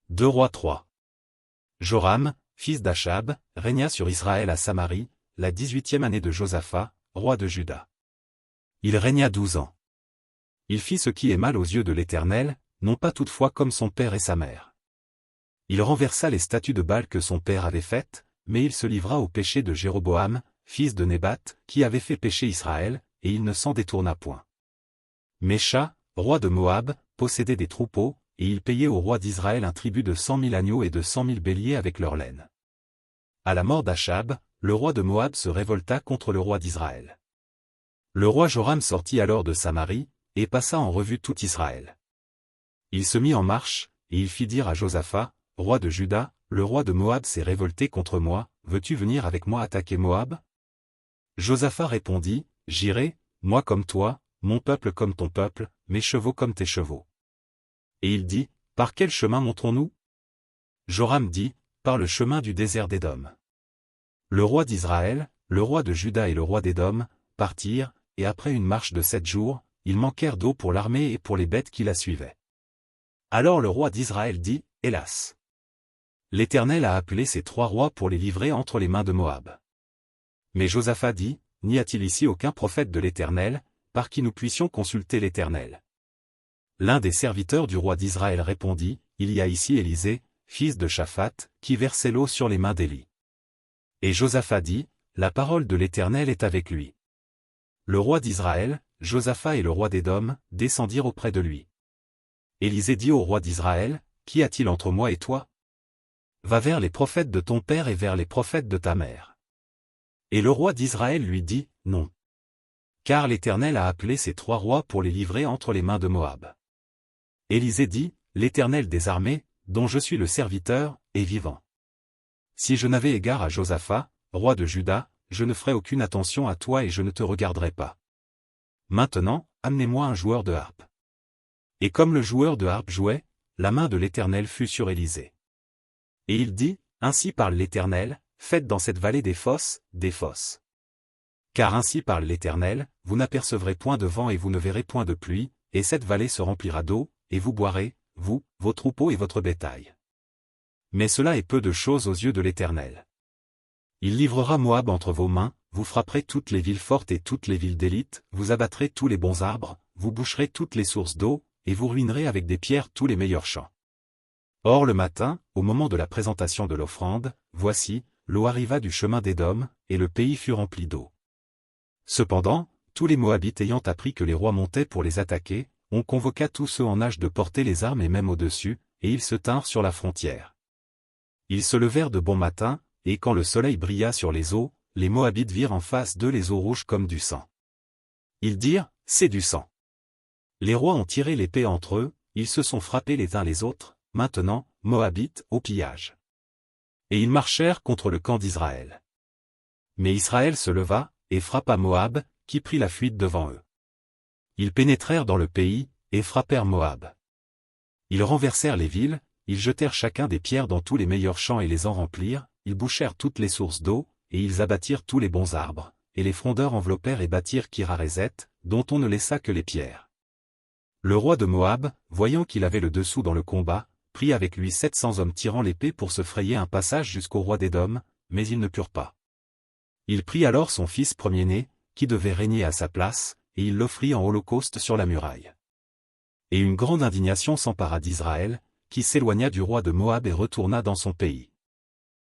2 Rois 3. Joram, fils d'Achab, régna sur Israël à Samarie, la 18e année de Josaphat, roi de Juda. Il régna 12 ans. Il fit ce qui est mal aux yeux de l'Éternel, non pas toutefois comme son père et sa mère. Il renversa les statues de Baal que son père avait faites, mais il se livra au péché de Jéroboam, fils de Nébat, qui avait fait pécher Israël, et il ne s'en détourna point. Mécha, roi de Moab, possédait des troupeaux, et il payait au roi d'Israël un tribut de 100 000 agneaux et de 100 000 béliers avec leur laine. À la mort d'Achab, le roi de Moab se révolta contre le roi d'Israël. Le roi Joram sortit alors de Samarie, et passa en revue tout Israël. Il se mit en marche, et il fit dire à Josaphat, roi de Juda, le roi de Moab s'est révolté contre moi, veux-tu venir avec moi attaquer Moab? Josaphat répondit, j'irai, moi comme toi, mon peuple comme ton peuple, mes chevaux comme tes chevaux. Et il dit, par quel chemin monterons-nous? Joram dit, par le chemin du désert d'Édom. Le roi d'Israël, le roi de Juda et le roi d'Édom, partirent, et après une marche de 7 jours, ils manquèrent d'eau pour l'armée et pour les bêtes qui la suivaient. Alors le roi d'Israël dit, hélas! L'Éternel a appelé ces 3 rois pour les livrer entre les mains de Moab. Mais Josaphat dit, n'y a-t-il ici aucun prophète de l'Éternel, par qui nous puissions consulter l'Éternel? L'un des serviteurs du roi d'Israël répondit, il y a ici Élisée, fils de Shaphat, qui versait l'eau sur les mains d'Élie. Et Josaphat dit, la parole de l'Éternel est avec lui. Le roi d'Israël, Josaphat et le roi d'Édom, descendirent auprès de lui. Élisée dit au roi d'Israël, qu'y a-t-il entre moi et toi? Va vers les prophètes de ton père et vers les prophètes de ta mère. Et le roi d'Israël lui dit, non. Car l'Éternel a appelé ces 3 rois pour les livrer entre les mains de Moab. Élisée dit, l'Éternel des armées, dont je suis le serviteur, est vivant. Si je n'avais égard à Josaphat, roi de Juda, je ne ferais aucune attention à toi et je ne te regarderai pas. Maintenant, amenez-moi un joueur de harpe. Et comme le joueur de harpe jouait, la main de l'Éternel fut sur Élisée. Et il dit, ainsi parle l'Éternel, faites dans cette vallée des fosses. Car ainsi parle l'Éternel, vous n'apercevrez point de vent et vous ne verrez point de pluie, et cette vallée se remplira d'eau, et vous boirez, vous, vos troupeaux et votre bétail. Mais cela est peu de choses aux yeux de l'Éternel. Il livrera Moab entre vos mains, vous frapperez toutes les villes fortes et toutes les villes d'élite, vous abattrez tous les bons arbres, vous boucherez toutes les sources d'eau, et vous ruinerez avec des pierres tous les meilleurs champs. Or le matin, au moment de la présentation de l'offrande, voici, l'eau arriva du chemin d'Édom, et le pays fut rempli d'eau. Cependant, tous les Moabites ayant appris que les rois montaient pour les attaquer, on convoqua tous ceux en âge de porter les armes et même au-dessus, et ils se tinrent sur la frontière. Ils se levèrent de bon matin, et quand le soleil brilla sur les eaux, les Moabites virent en face d'eux les eaux rouges comme du sang. Ils dirent, c'est du sang. Les rois ont tiré l'épée entre eux, ils se sont frappés les uns les autres, maintenant, Moabites, au pillage. Et ils marchèrent contre le camp d'Israël. Mais Israël se leva, et frappa Moab, qui prit la fuite devant eux. Ils pénétrèrent dans le pays, et frappèrent Moab. Ils renversèrent les villes, ils jetèrent chacun des pierres dans tous les meilleurs champs et les en remplirent, ils bouchèrent toutes les sources d'eau, et ils abattirent tous les bons arbres, et les frondeurs enveloppèrent et bâtirent Kiraréset, dont on ne laissa que les pierres. Le roi de Moab, voyant qu'il avait le dessous dans le combat, prit avec lui 700 hommes tirant l'épée pour se frayer un passage jusqu'au roi d'Édom, mais ils ne purent pas. Il prit alors son fils premier-né, qui devait régner à sa place, et il l'offrit en holocauste sur la muraille. Et une grande indignation s'empara d'Israël, qui s'éloigna du roi de Moab et retourna dans son pays.